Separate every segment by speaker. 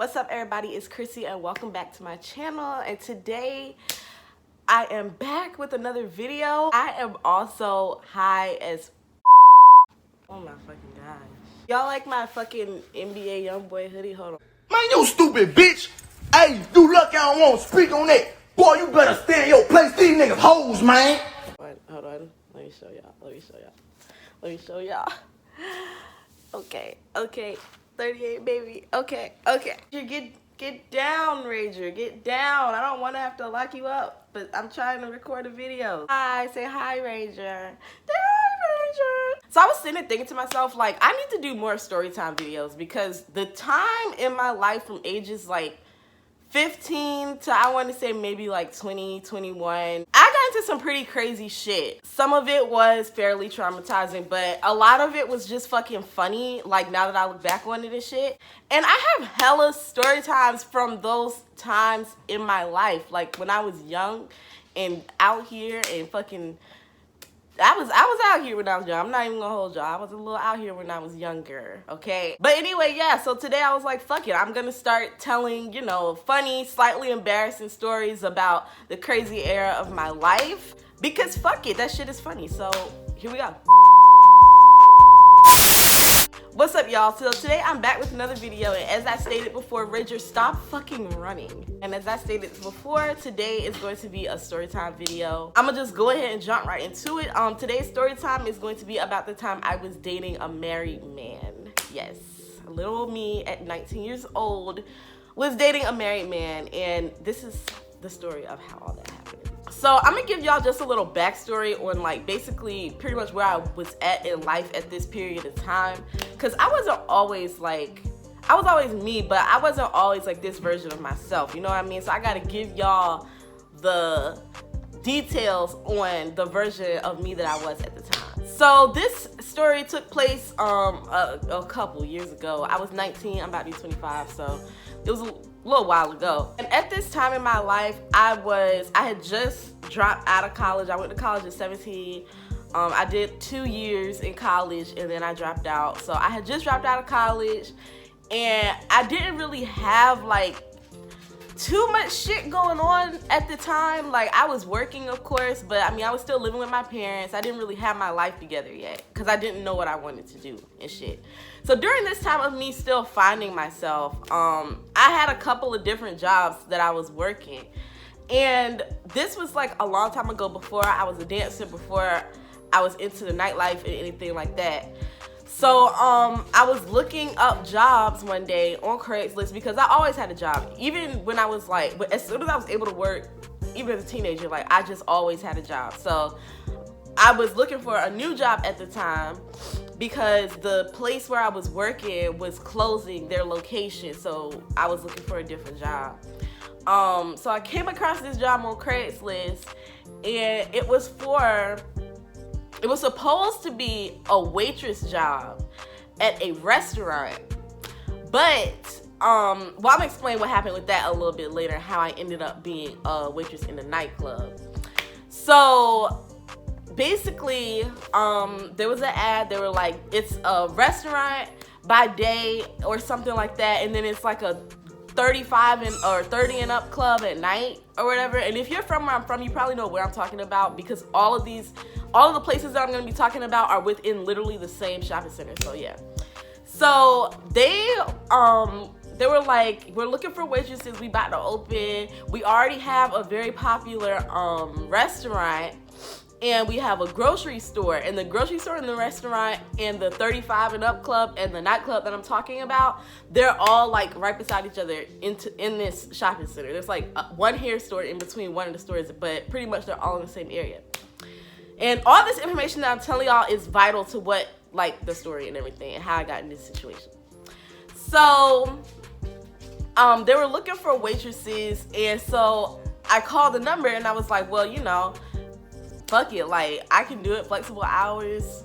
Speaker 1: What's up, everybody? It's Chrissy and welcome back to my channel. And today I am back with another video. I am also high as oh my fucking god. Y'all like my fucking NBA YoungBoy hoodie? Hold on.
Speaker 2: Man, you stupid bitch. Hey, you lucky I don't want to speak on that. Boy, you better stay in your place. These niggas hoes, man.
Speaker 1: Hold on. Let me show y'all. Okay. 38, baby. Okay. You get down, Rager. Get down. I don't want to have to lock you up, but I'm trying to record a video. Hi, say hi, Rager. So I was sitting there thinking to myself, like, I need to do more storytime videos because the time in my life from ages like 15 to I want to say maybe like 20, 21, I got into some pretty crazy shit. Some of it was fairly traumatizing, but a lot of it was just fucking funny, like now that I look back on it and shit. And I have hella story times from those times in my life, like when I was young and out here and fucking I was out here when I was young. I'm not even gonna hold y'all. I was a little out here when I was younger, okay? But anyway, yeah, so today I was like, fuck it. I'm gonna start telling, you know, funny, slightly embarrassing stories about the crazy era of my life. Because fuck it, that shit is funny. So here we go. What's up, y'all? So today I'm back with another video, and as I stated before, Rager, stop fucking running. And as I stated before, today is going to be a storytime video. I'm gonna just go ahead and jump right into it. Today's storytime is going to be about the time I was dating a married man. Yes, little me at 19 years old was dating a married man, and this is the story of how all that happened. So I'm gonna give y'all just a little backstory on like basically pretty much where I was at in life at this period of time. Cause I wasn't always like, I was always me, but I wasn't always like this version of myself, you know what I mean? So I gotta give y'all the details on the version of me that I was at the time. So this story took place a couple years ago. I was 19, I'm about to be 25, so it was a little while ago. And at this time in my life, I had just dropped out of college. I went to college at 17. I did 2 years in college and then I dropped out. So I had just dropped out of college and I didn't really have like too much shit going on at the time. Like I was working, of course, but I mean, I was still living with my parents. I didn't really have my life together yet because I didn't know what I wanted to do and shit. So during this time of me still finding myself, I had a couple of different jobs that I was working. And this was like a long time ago, before I was a dancer, before I was into the nightlife and anything like that. So I was looking up jobs one day on Craigslist because I always had a job. Even when I was like, but as soon as I was able to work, even as a teenager, like I just always had a job. So I was looking for a new job at the time because the place where I was working was closing their location. So I was looking for a different job. So I came across this job on Craigslist and it was supposed to be a waitress job at a restaurant, but well, I'm gonna explain what happened with that a little bit later, how I ended up being a waitress in a nightclub. So basically, there was an ad. They were like, it's a restaurant by day or something like that, and then it's like a 35 or 30 and up club at night or whatever. And if you're from where I'm from, you probably know where I'm talking about because all of the places that I'm going to be talking about are within literally the same shopping center. So yeah. So they were like, we're looking for waitresses. We about to open. We already have a very popular restaurant. And we have a grocery store, and the grocery store and the restaurant and the 35 and up club and the nightclub that I'm talking about, they're all like right beside each other in this shopping center. There's like one hair store in between one of the stores, but pretty much they're all in the same area. And all this information that I'm telling y'all is vital to what, like, the story and everything and how I got in this situation. So they were looking for waitresses, and so I called the number and I was like, well, you know, fuck it, like I can do it, flexible hours,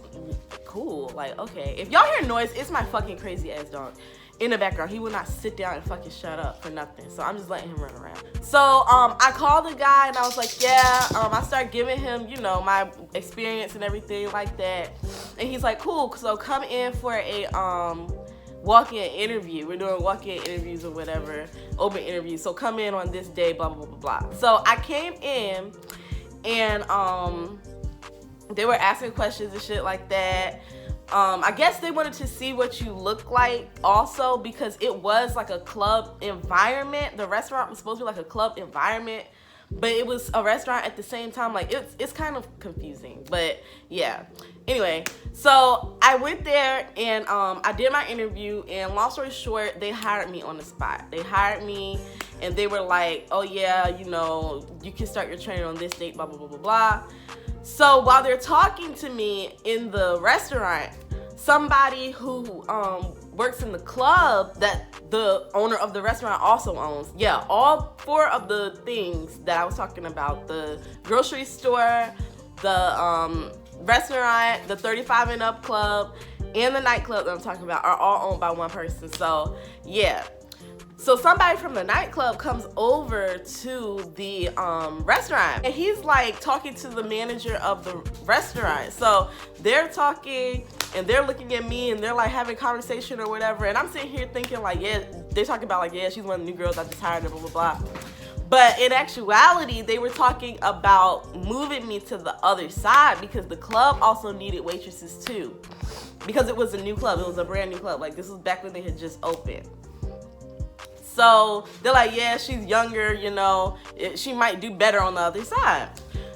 Speaker 1: cool, like okay. If y'all hear noise, it's my fucking crazy ass dog in the background. He will not sit down and fucking shut up for nothing, so I'm just letting him run around. So I called the guy and I was like, yeah, I started giving him, you know, my experience and everything like that, and he's like, cool, so come in for a walk-in interview. We're doing walk-in interviews or whatever, open interviews. So come in on this day, blah, blah, blah, blah. So I came in and they were asking questions and shit like that. I guess they wanted to see what you look like also, because it was like a club environment. The restaurant was supposed to be like a club environment, but it was a restaurant at the same time. Like it's kind of confusing, but yeah. Anyway, so I went there and I did my interview, and long story short, they hired me on the spot. They hired me and they were like, oh yeah, you know, you can start your training on this date, blah, blah, blah, blah, blah. So while they're talking to me in the restaurant, somebody who works in the club that the owner of the restaurant also owns, yeah, all 4 of the things that I was talking about, the grocery store, the restaurant, the 35 and up club, and the nightclub that I'm talking about are all owned by one person. So yeah. So somebody from the nightclub comes over to the restaurant, and he's like talking to the manager of the restaurant. So they're talking and they're looking at me and they're like having conversation or whatever. And I'm sitting here thinking like, yeah, they're talking about like, yeah, she's one of the new girls I just hired, blah, blah, blah. But in actuality, they were talking about moving me to the other side because the club also needed waitresses too. Because it was a new club, it was a brand new club. Like this was back when they had just opened. So they're like, yeah, she's younger, you know, she might do better on the other side.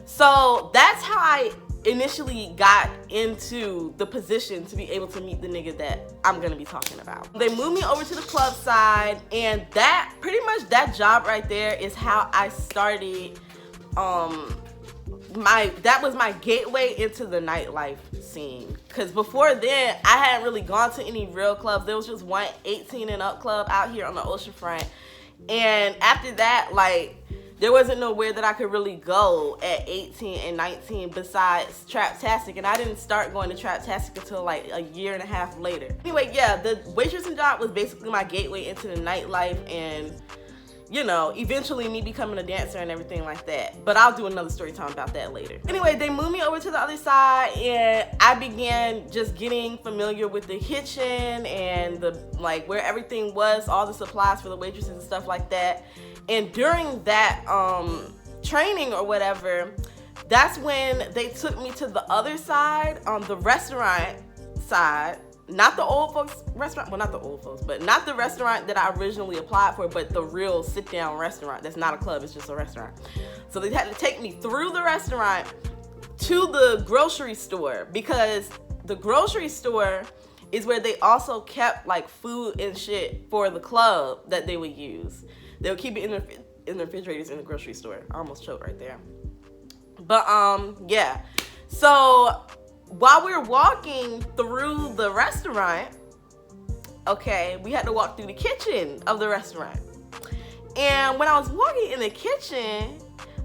Speaker 1: So that's how I initially got into the position to be able to meet the nigga that I'm gonna be talking about. They moved me over to the club side, and that pretty much that job right there is how I started that was my gateway into the nightlife scene. Cause before then I hadn't really gone to any real clubs. There was just one 18 and up club out here on the oceanfront, and after that, like, there wasn't nowhere that I could really go at 18 and 19 besides Traptastic, and I didn't start going to Traptastic until like a year and a half later. Anyway, yeah, the waitressing job was basically my gateway into the nightlife, and you know, eventually me becoming a dancer and everything like that. But I'll do another story time about that later. Anyway, they moved me over to the other side, and I began just getting familiar with the kitchen and the like where everything was, all the supplies for the waitresses and stuff like that. And during that training or whatever, that's when they took me to the other side, the restaurant side. Not the old folks restaurant, well, not the old folks, but not the restaurant that I originally applied for, but the real sit-down restaurant. That's not a club, it's just a restaurant. So they had to take me through the restaurant to the grocery store, because the grocery store is where they also kept like food and shit for the club that they would use. They would keep it in the refrigerators in the grocery store. I almost choked right there. But yeah. So while we were walking through the restaurant, okay, we had to walk through the kitchen of the restaurant. And when I was walking in the kitchen,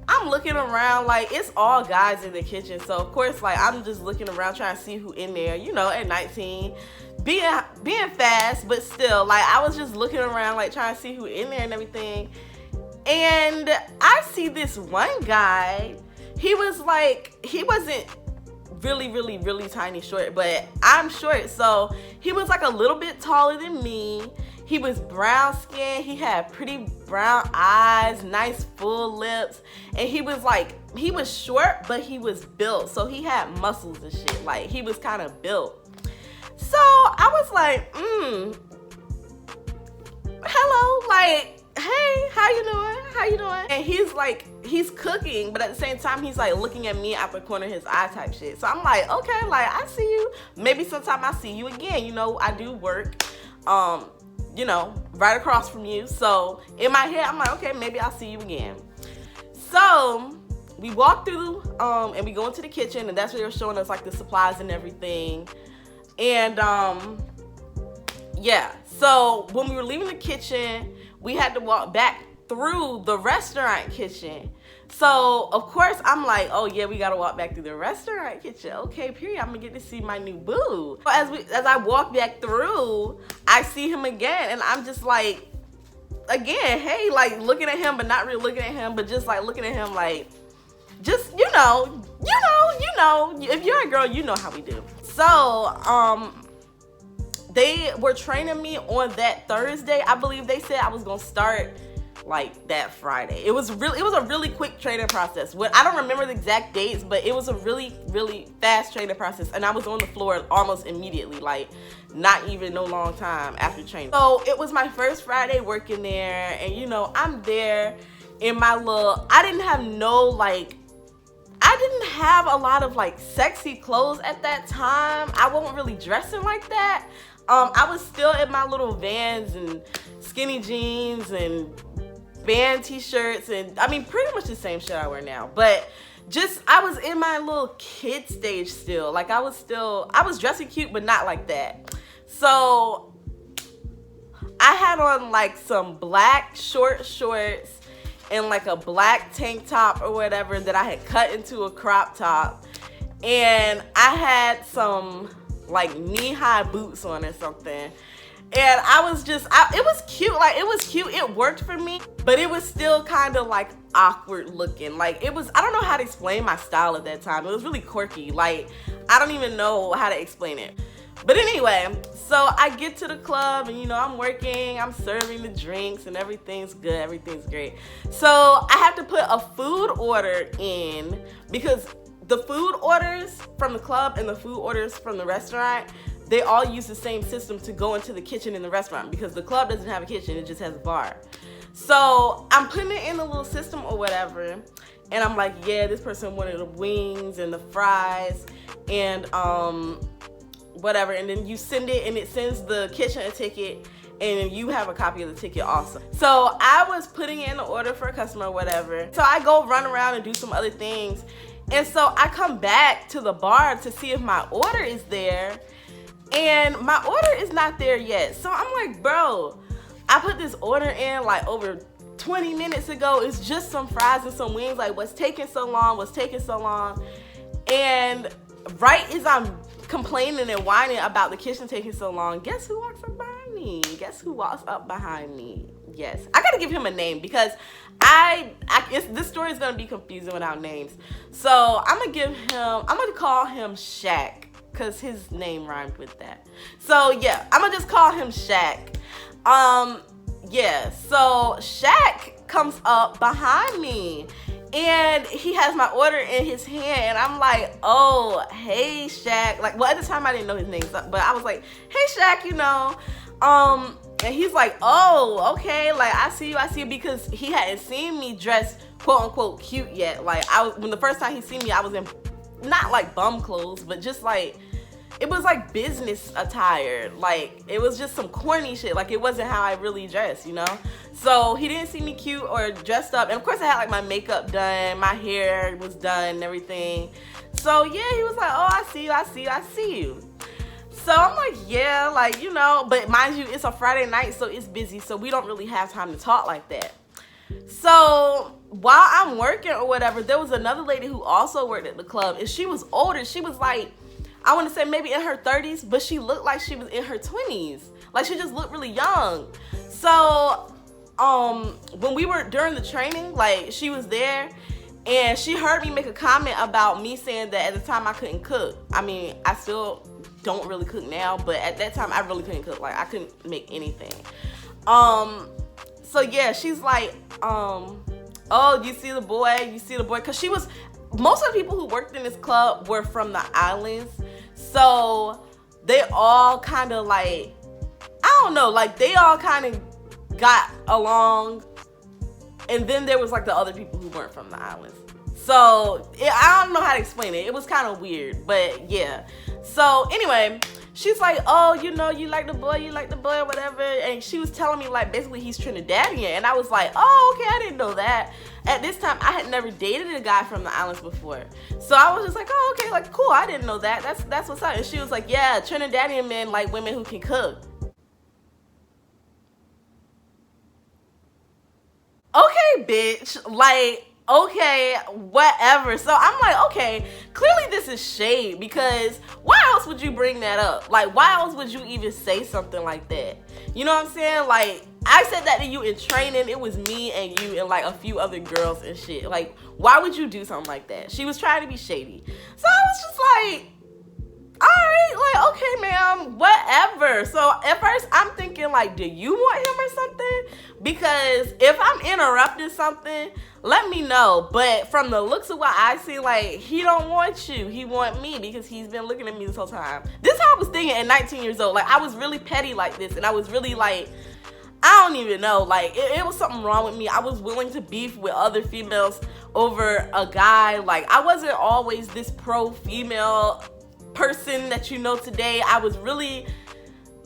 Speaker 1: I'm looking around, like, it's all guys in the kitchen. So of course, like, I'm just looking around trying to see who in there, you know, at 19, being fast, but still, like, I was just looking around, like, trying to see who in there and everything. And I see this one guy. He was like, he wasn't really tiny short, but I'm short, so he was like a little bit taller than me. He was brown skin, he had pretty brown eyes, nice full lips, and he was like, he was short, but he was built, so he had muscles and shit. Like, he was kind of built. So I was like, hello, like, hey, how you doing? How you doing? And he's like, he's cooking, but at the same time, he's like looking at me out the corner of his eye type shit. So I'm like, okay, like, I see you. Maybe sometime I'll see you again. You know, I do work, you know, right across from you. So in my head, I'm like, okay, maybe I'll see you again. So we walk through, and we go into the kitchen, and that's where they were showing us like the supplies and everything. And yeah, so when we were leaving the kitchen, we had to walk back through the restaurant kitchen. So of course I'm like, oh yeah, we gotta walk back through the restaurant kitchen. Okay, period. I'm gonna get to see my new boo. As I walk back through, I see him again, and I'm just like, again, hey, like looking at him, but not really looking at him, but just like looking at him, like, just, you know, if you're a girl, you know how we do. So they were training me on that Thursday. I believe they said I was gonna start like that Friday. It was a really quick training process. I don't remember the exact dates, but it was a really fast training process, and I was on the floor almost immediately, like not even no long time after training. So it was my first Friday working there, and you know, I'm there in my little, I didn't have a lot of like sexy clothes at that time. I wasn't really dressing like that. I was still in my little Vans and skinny jeans and band t-shirts, and I mean pretty much the same shit I wear now, but just I was in my little kid stage still. Like I was dressing cute, but not like that. So I had on like some black short shorts and like a black tank top or whatever that I had cut into a crop top, and I had some like knee-high boots on or something. And I was just, it was cute. Like, it was cute. It worked for me. But it was still kind of, like, awkward looking. Like, it was, I don't know how to explain my style at that time. It was really quirky. Like, I don't even know how to explain it. But anyway, so I get to the club and, you know, I'm working. I'm serving the drinks and everything's good. Everything's great. So I have to put a food order in because the food orders from the club and the food orders from the restaurant, they all use the same system to go into the kitchen in the restaurant because the club doesn't have a kitchen, it just has a bar. So I'm putting it in the little system or whatever, and I'm like, yeah, this person wanted the wings and the fries and whatever, and then you send it and it sends the kitchen a ticket and you have a copy of the ticket also. So I was putting in the order for a customer or whatever. So I go run around and do some other things, and so I come back to the bar to see if my order is there. And my order is not there yet. So I'm like, bro, I put this order in like over 20 minutes ago. It's just some fries and some wings. Like, what's taking so long? What's taking so long? And right as I'm complaining and whining about the kitchen taking so long, guess who walks up behind me? Guess who walks up behind me? Yes, I gotta give him a name because this story is gonna be confusing without names. So I'm gonna call him Shaq, because his name rhymed with that. So yeah, I'm gonna just call him Shaq. Yeah, so Shaq comes up behind me and he has my order in his hand, and I'm like, oh, hey Shaq. Like, well, at the time I didn't know his name, but I was like, hey Shaq, you know. And he's like, oh, okay, like I see you, because he hadn't seen me dressed quote unquote cute yet. Like when the first time he seen me, I was in not like bum clothes, but just like, it was like business attire. Like it was just some corny shit. Like it wasn't how I really dressed, you know? So he didn't see me cute or dressed up. And of course I had like my makeup done, my hair was done and everything. So yeah, he was like, oh, I see you. So I'm like, yeah, like, you know, but mind you, it's a Friday night, so it's busy. So we don't really have time to talk like that. So while I'm working or whatever, there was another lady who also worked at the club, and she was older. She was like, I want to say maybe in her 30s, but she looked like she was in her 20s. Like she just looked really young. So when we were during the training, like she was there and she heard me make a comment about me saying that at the time I couldn't cook. I mean, I still don't really cook now, but at that time I really couldn't cook. Like I couldn't make anything. So yeah, she's like, oh, you see the boy, because most of the people who worked in this club were from the islands. So they all kind of like, I don't know, like they all kind of got along. And then there was like the other people who weren't from the islands. So I don't know how to explain it. It was kind of weird, but yeah. So anyway, she's like, oh, you know, you like the boy, whatever. And she was telling me like basically he's Trinidadian. And I was like, oh, okay, I didn't know that. At this time, I had never dated a guy from the islands before. So I was just like, oh, okay, like cool, I didn't know that. That's what's up. And she was like, yeah, Trinidadian men like women who can cook. Okay, bitch, like, okay, whatever. So I'm like, okay, clearly this is shade, because why else would you bring that up? Like, why else would you even say something like that? You know what I'm saying? Like, I said that to you in training. It was me and you and like a few other girls and shit. Like, why would you do something like that? She was trying to be shady. So I was just like, all right, like, okay, ma'am, whatever. So at first I'm thinking like, do you want him or something? Because if I'm interrupting something, let me know. But from the looks of what I see, like, he don't want you. He want me because he's been looking at me this whole time. This is how I was thinking at 19 years old. Like, I was really petty like this, and I was really like, I don't even know. Like, it was something wrong with me. I was willing to beef with other females over a guy. Like, I wasn't always this pro-female person that you know today. I was really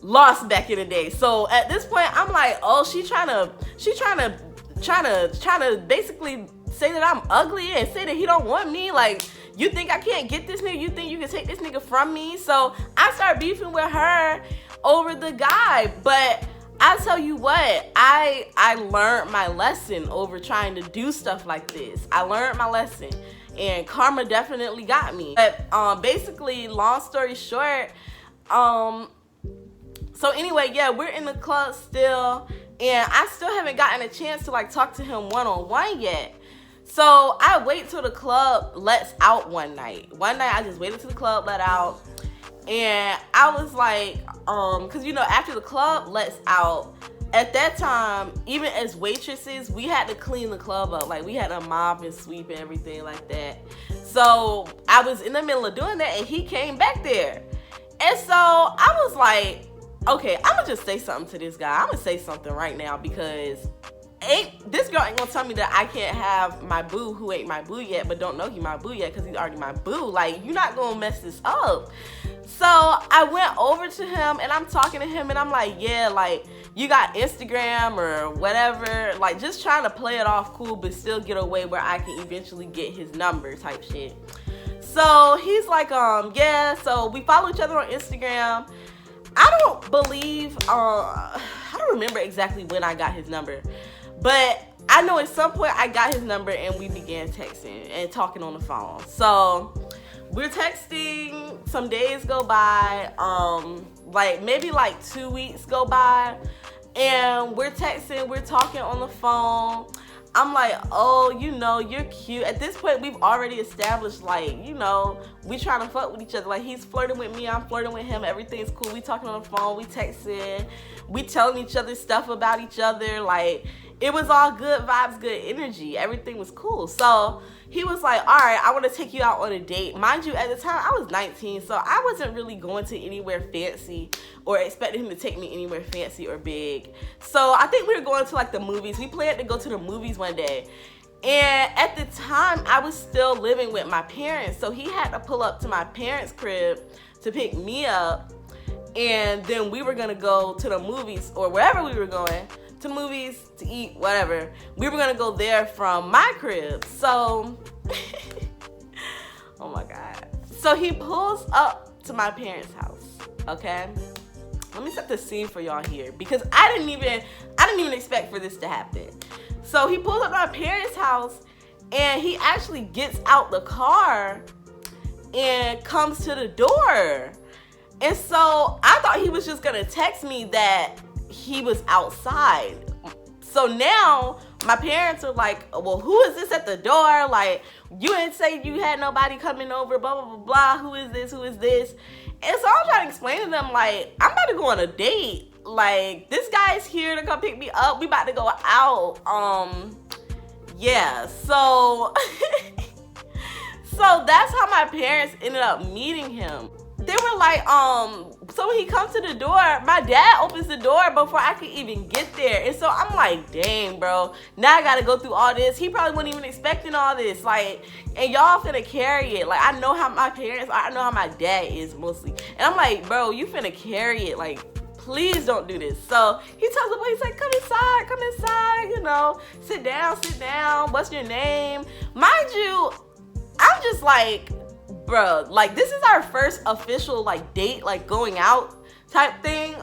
Speaker 1: lost back in the day. So at this point, I'm like, oh, she trying to basically say that I'm ugly and say that he don't want me. Like, you think I can't get this nigga? You think you can take this nigga from me? So I start beefing with her over the guy. But I tell you what, I learned my lesson over trying to do stuff like this. I learned my lesson, and karma definitely got me. But basically, long story short, so anyway, yeah, we're in the club still, and I still haven't gotten a chance to like talk to him one-on-one yet. So I wait till the club lets out one night. One night I just waited till the club let out, and I was like, cause you know, after the club lets out, at that time, even as waitresses, we had to clean the club up. Like, we had to mop and sweep and everything like that. So I was in the middle of doing that, and he came back there. And so I was like, okay, I'm gonna just say something to this guy. I'm gonna say something right now, because this girl ain't gonna tell me that I can't have my boo who ain't my boo yet, but don't know he my boo yet because he's already my boo. Like, you're not gonna mess this up. So I went over to him, and I'm talking to him, and I'm like, yeah, like, you got Instagram or whatever, like, just trying to play it off cool but still get away where I can eventually get his number type shit. So he's like, yeah, so we follow each other on Instagram. I don't believe, I don't remember exactly when I got his number, but I know at some point I got his number and we began texting and talking on the phone. So we're texting, some days go by, like maybe like 2 weeks go by, and we're texting, we're talking on the phone. I'm like, oh, you know, you're cute. At this point, we've already established, like, you know, we trying to fuck with each other. Like, he's flirting with me, I'm flirting with him. Everything's cool. We talking on the phone, we texting, we telling each other stuff about each other. Like, it was all good vibes, good energy. Everything was cool. So he was like, all right, I want to take you out on a date. Mind you, at the time, I was 19, so I wasn't really going to anywhere fancy or expecting him to take me anywhere fancy or big. So I think we were going to, like, the movies. We planned to go to the movies one day. And at the time, I was still living with my parents, so he had to pull up to my parents' crib to pick me up. And then we were going to go to the movies or wherever we were going. To movies, to eat, whatever. We were gonna go there from my crib. So, oh my God. So he pulls up to my parents' house, okay? Let me set the scene for y'all here, because I didn't even expect for this to happen. So he pulls up to my parents' house, and he actually gets out the car and comes to the door. And so I thought he was just gonna text me that he was outside. So now my parents are like, well, who is this at the door? Like, you didn't say you had nobody coming over, blah, blah, blah, blah. Who is this? Who is this? And so I'm trying to explain to them, like, I'm about to go on a date. Like, this guy's here to come pick me up. We about to go out. Yeah, so so that's how my parents ended up meeting him. They were like, so when he comes to the door, my dad opens the door before I could even get there. And so I'm like, dang, bro, now I gotta go through all this. He probably wasn't even expecting all this. Like, and y'all finna carry it. Like, I know how my parents are. I know how my dad is mostly. And I'm like, bro, you finna carry it. Like, please don't do this. So he tells the boy, he's like, come inside, you know, sit down. What's your name? Mind you, I'm just like, bro, like, this is our first official, like, date, like, going out type thing.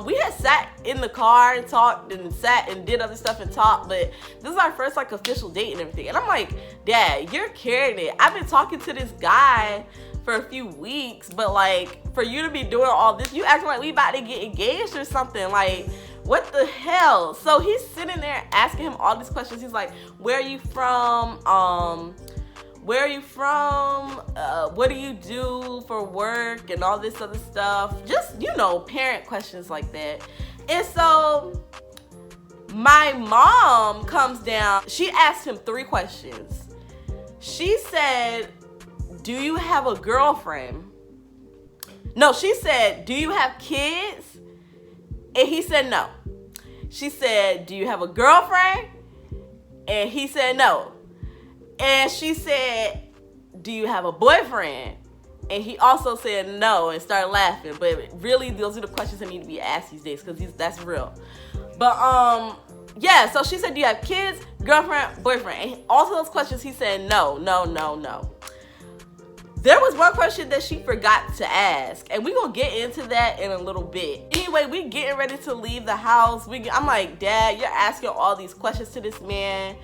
Speaker 1: We had sat in the car and talked and sat and did other stuff and talked, but this is our first, like, official date and everything. And I'm like, Dad, you're carrying it. I've been talking to this guy for a few weeks, but, like, for you to be doing all this, you acting like we about to get engaged or something. Like, what the hell? So he's sitting there asking him all these questions. He's like, where are you from? where are you from? What do you do for work and all this other stuff? Just, you know, parent questions like that. And so my mom comes down. She asked him 3 questions. She said, do you have a girlfriend? No, she said, do you have kids? And he said no. She said, do you have a girlfriend? And he said no. And she said, do you have a boyfriend? And he also said no and started laughing. But really, those are the questions that need to be asked these days, because that's real. But yeah, so she said, do you have kids, girlfriend, boyfriend? And all of those questions, he said no, no, no, no. There was one question that she forgot to ask, and we're gonna get into that in a little bit. Anyway, we getting ready to leave the house. I'm like, Dad, you're asking all these questions to this man,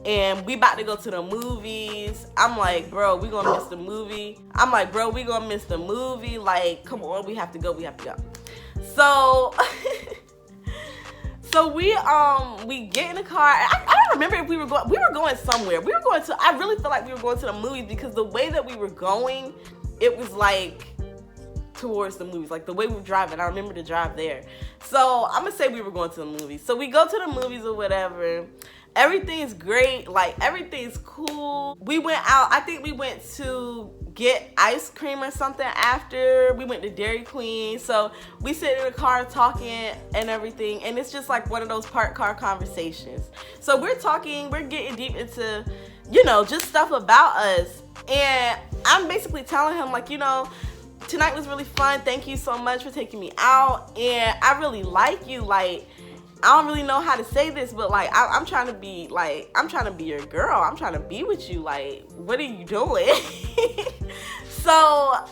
Speaker 1: and we about to go to the movies. I'm like, bro, we gonna miss the movie. I'm like, bro, we gonna miss the movie. Like, come on, we have to go, we have to go. So, so we get in the car. I don't remember if we were going somewhere. I really feel like we were going to the movies, because the way that we were going, it was like towards the movies. Like the way we were driving, I remember the drive there. So I'm gonna say we were going to the movies. So we go to the movies or whatever. Everything's great, like everything's cool. We went out, I think we went to get ice cream or something after. We went to Dairy Queen. So we sit in the car talking and everything, and it's just like one of those parked car conversations. So we're talking, we're getting deep into, you know, just stuff about us. And I'm basically telling him, like, you know, tonight was really fun. Thank you so much for taking me out. And I really like you. Like, I don't really know how to say this, but like, I'm trying to be your girl. I'm trying to be with you. Like, what are you doing? So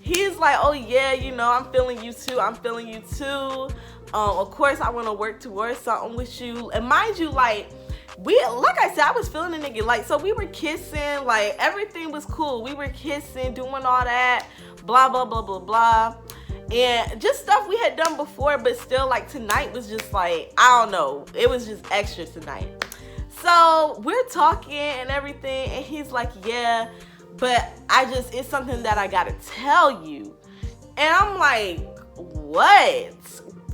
Speaker 1: he's like, oh yeah, you know, I'm feeling you too. I'm feeling you too. Of course, I want to work towards something with you. And mind you, like I said, I was feeling the nigga. Like, so we were kissing, like everything was cool. We were kissing, doing all that, blah, blah, blah, blah, blah. And just stuff we had done before, but still, like, tonight was just like, I don't know, it was just extra tonight. So we're talking and everything, and he's like, yeah, but it's something that I gotta tell you. And I'm like, what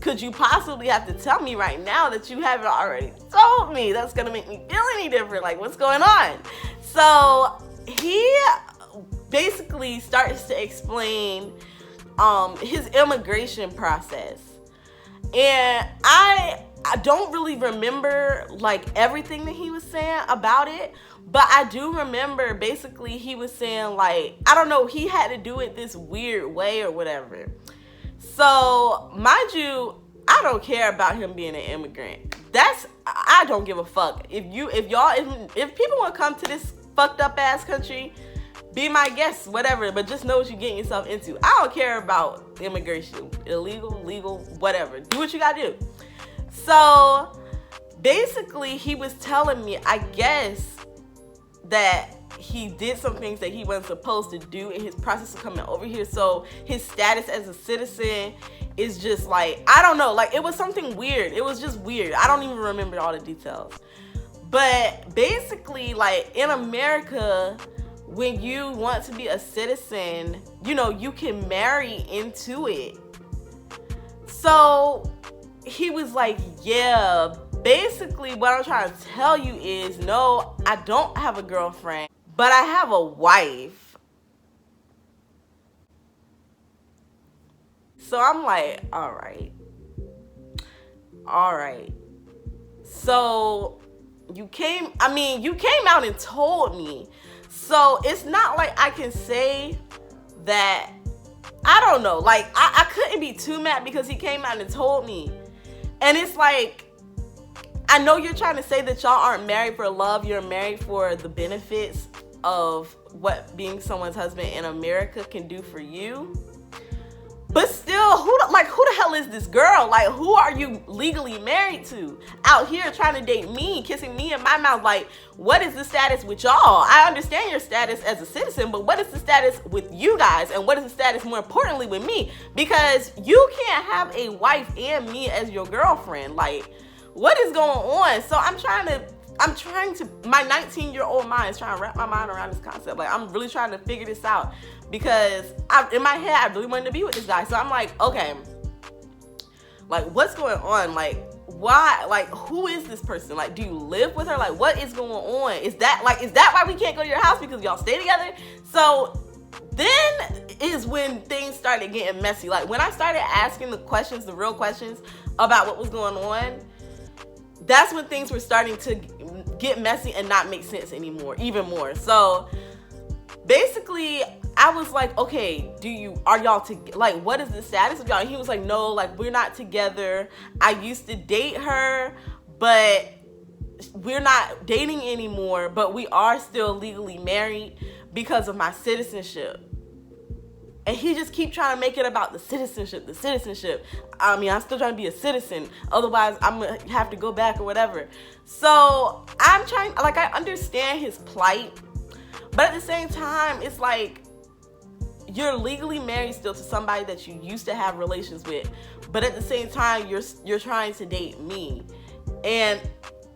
Speaker 1: could you possibly have to tell me right now that you haven't already told me that's gonna make me feel any different? Like, what's going on? So he basically starts to explain his immigration process. And I don't really remember like everything that he was saying about it, but I do remember basically he was saying, like, I don't know, he had to do it this weird way or whatever. So mind you, I don't care about him being an immigrant. I don't give a fuck. If people want to come to this fucked up ass country, be my guest, whatever, but just know what you're getting yourself into. I don't care about immigration, illegal, legal, whatever. Do what you gotta do. So basically he was telling me, I guess, that he did some things that he wasn't supposed to do in his process of coming over here. So his status as a citizen is just like, I don't know, like it was something weird. It was just weird. I don't even remember all the details. But basically, like in America, when you want to be a citizen, you know, you can marry into it. So he was like, yeah, basically what I'm trying to tell you is, no, I don't have a girlfriend, but I have a wife. So I'm like, all right. So you came out and told me. So it's not like I can say that, I don't know, like I couldn't be too mad because he came out and told me. And it's like, I know you're trying to say that y'all aren't married for love, you're married for the benefits of what being someone's husband in America can do for you. But still, who the hell is this girl? Like, who are you legally married to out here trying to date me, kissing me in my mouth? Like, what is the status with y'all? I understand your status as a citizen, but what is the status with you guys? And what is the status, more importantly, with me? Because you can't have a wife and me as your girlfriend. Like, what is going on? So I'm trying I'm trying to, my 19-year-old mind is trying to wrap my mind around this concept. Like, I'm really trying to figure this out because in my head, I really wanted to be with this guy. So I'm like, okay, like, what's going on? Like, why? Like, who is this person? Like, do you live with her? Like, what is going on? Is that why we can't go to your house because y'all stay together? So then is when things started getting messy. Like, when I started asking the questions, the real questions about what was going on, that's when things were starting to get messy and not make sense anymore, even more. So basically, I was like, okay, are y'all together? Like, what is the status of y'all? And he was like, no, like, we're not together. I used to date her, but we're not dating anymore, but we are still legally married because of my citizenship. And he just keep trying to make it about the citizenship. I mean, I'm still trying to be a citizen. Otherwise, I'm going to have to go back or whatever. So I'm trying, like, I understand his plight. But at the same time, it's like, you're legally married still to somebody that you used to have relations with. But at the same time, you're trying to date me. And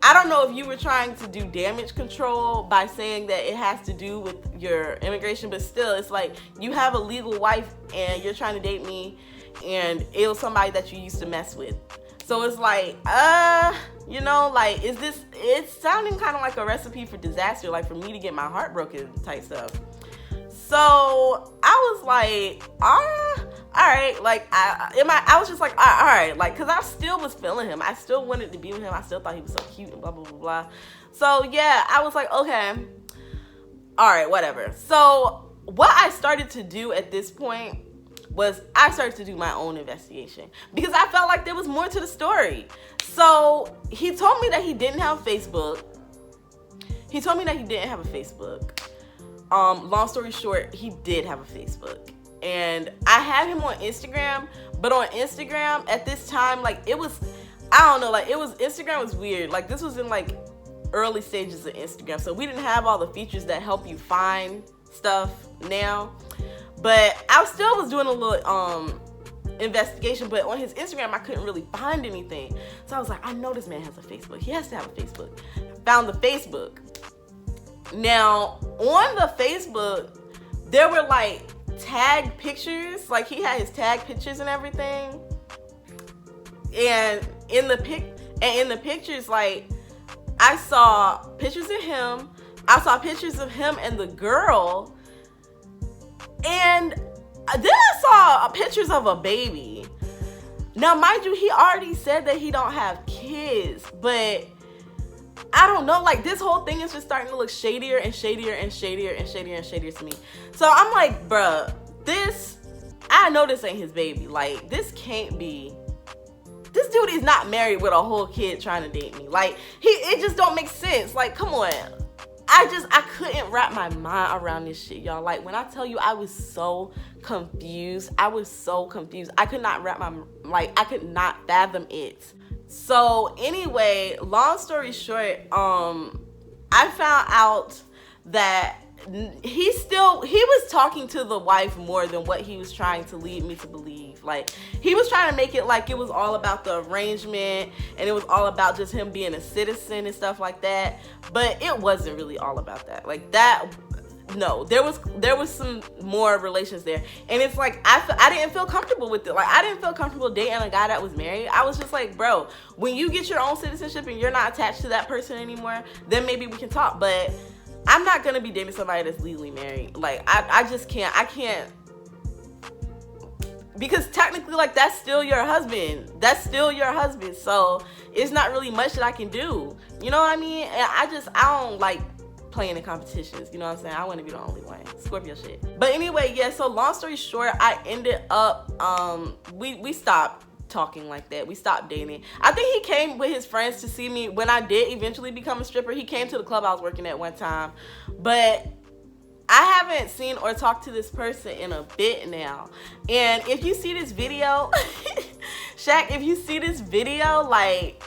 Speaker 1: I don't know if you were trying to do damage control by saying that it has to do with your immigration, but still, it's like, you have a legal wife and you're trying to date me, and it was somebody that you used to mess with. So it's like, you know, like, it's sounding kind of like a recipe for disaster, like for me to get my heart broken type stuff. So I was like, all right, like, I was just like, all right, like, because I still was feeling him. I still wanted to be with him. I still thought he was so cute and blah, blah, blah, blah. So yeah, I was like, okay, all right, whatever. So what I started to do at this point was I started to do my own investigation because I felt like there was more to the story. So he told me that he didn't have Facebook. Long story short, he did have a Facebook. And I had him on Instagram, but on Instagram at this time, like, it was, I don't know, like, Instagram was weird. Like, this was in, like, early stages of Instagram. So we didn't have all the features that help you find stuff now. But I still was doing a little investigation, but on his Instagram, I couldn't really find anything. So I was like, I know this man has a Facebook. He has to have a Facebook. I found the Facebook. Now, on the Facebook, there were, like, tag pictures. Like, he had his tag pictures and everything. And in the pictures, like, I saw pictures of him. I saw pictures of him and the girl. And then I saw pictures of a baby. Now, mind you, he already said that he don't have kids, but I don't know, like, this whole thing is just starting to look shadier and shadier and shadier and shadier and shadier to me. So I'm like, bruh, I know this ain't his baby. Like, this can't be. This dude is not married with a whole kid trying to date me. Like, it just don't make sense. Like, come on. I couldn't wrap my mind around this shit, y'all. Like, when I tell you, I was so confused. I could not I could not fathom it. So anyway, long story short, I found out that he was talking to the wife more than what he was trying to lead me to believe. Like, he was trying to make it like it was all about the arrangement and it was all about just him being a citizen and stuff like that. But it wasn't really all about that. Like, that, no, there was some more relations there. And it's like, I didn't feel comfortable with it. Like, I didn't feel comfortable dating a guy that was married. I was just like, bro, when you get your own citizenship and you're not attached to that person anymore, then maybe we can talk. But I'm not gonna be dating somebody that's legally married. Like, I just can't. I can't, because technically, like, that's still your husband. So it's not really much that I can do. You know what I mean? And I don't like playing in competitions. You know what I'm saying? I want to be the only one. Scorpio shit. But anyway, yeah. So long story short, I ended up we stopped talking like that. We stopped dating. I think he came with his friends to see me when I did eventually become a stripper. He came to the club I was working at one time, but I haven't seen or talked to this person in a bit now. And if you see this video, Shaq, if you see this video, like,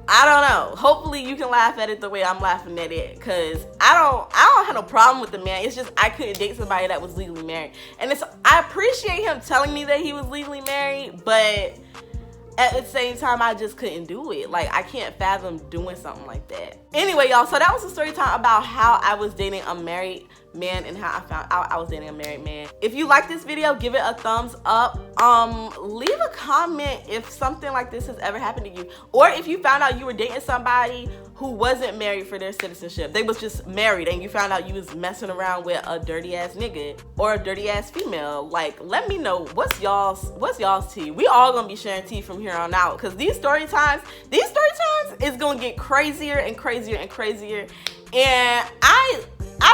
Speaker 1: I don't know. Hopefully you can laugh at it the way I'm laughing at it, because I don't have no problem with the man. It's just I couldn't date somebody that was legally married. And I appreciate him telling me that he was legally married, but at the same time, I just couldn't do it. Like, I can't fathom doing something like that. Anyway, y'all, so that was a story time about how I was dating a married man and how I found out I was dating a married man. If you like this video, give it a thumbs up. Leave a comment if something like this has ever happened to you, or if you found out you were dating somebody who wasn't married for their citizenship. They was just married and you found out you was messing around with a dirty ass nigga or a dirty ass female. Like, let me know what's y'all's tea. We all gonna be sharing tea from here on out, because these story times is gonna get crazier and crazier and crazier. And I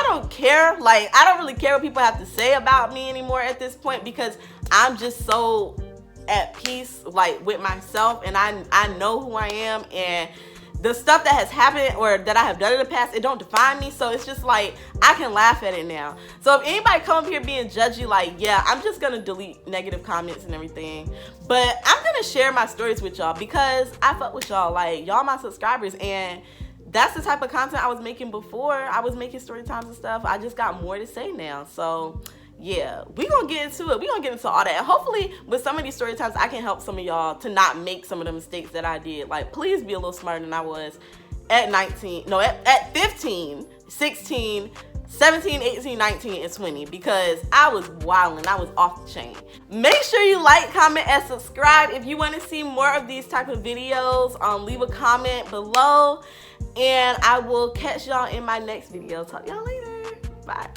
Speaker 1: don't care. Like, I don't really care what people have to say about me anymore at this point, because I'm just so at peace, like, with myself, and I know who I am, and the stuff that has happened or that I have done in the past, it don't define me. So it's just like, I can laugh at it now. So if anybody come up here being judgy, like, yeah, I'm just gonna delete negative comments and everything, but I'm gonna share my stories with y'all because I fuck with y'all. Like, y'all my subscribers, and that's the type of content I was making before. I was making story times and stuff. I just got more to say now. So yeah, we gonna get into it. We gonna get into all that. And hopefully with some of these story times, I can help some of y'all to not make some of the mistakes that I did. Like, please be a little smarter than I was at 19, no, at 15, 16, 17, 18, 19, and 20, because I was wilding. I was off the chain. Make sure you like, comment, and subscribe. If you want to see more of these type of videos, leave a comment below, and I will catch y'all in my next video. Talk to y'all later. Bye.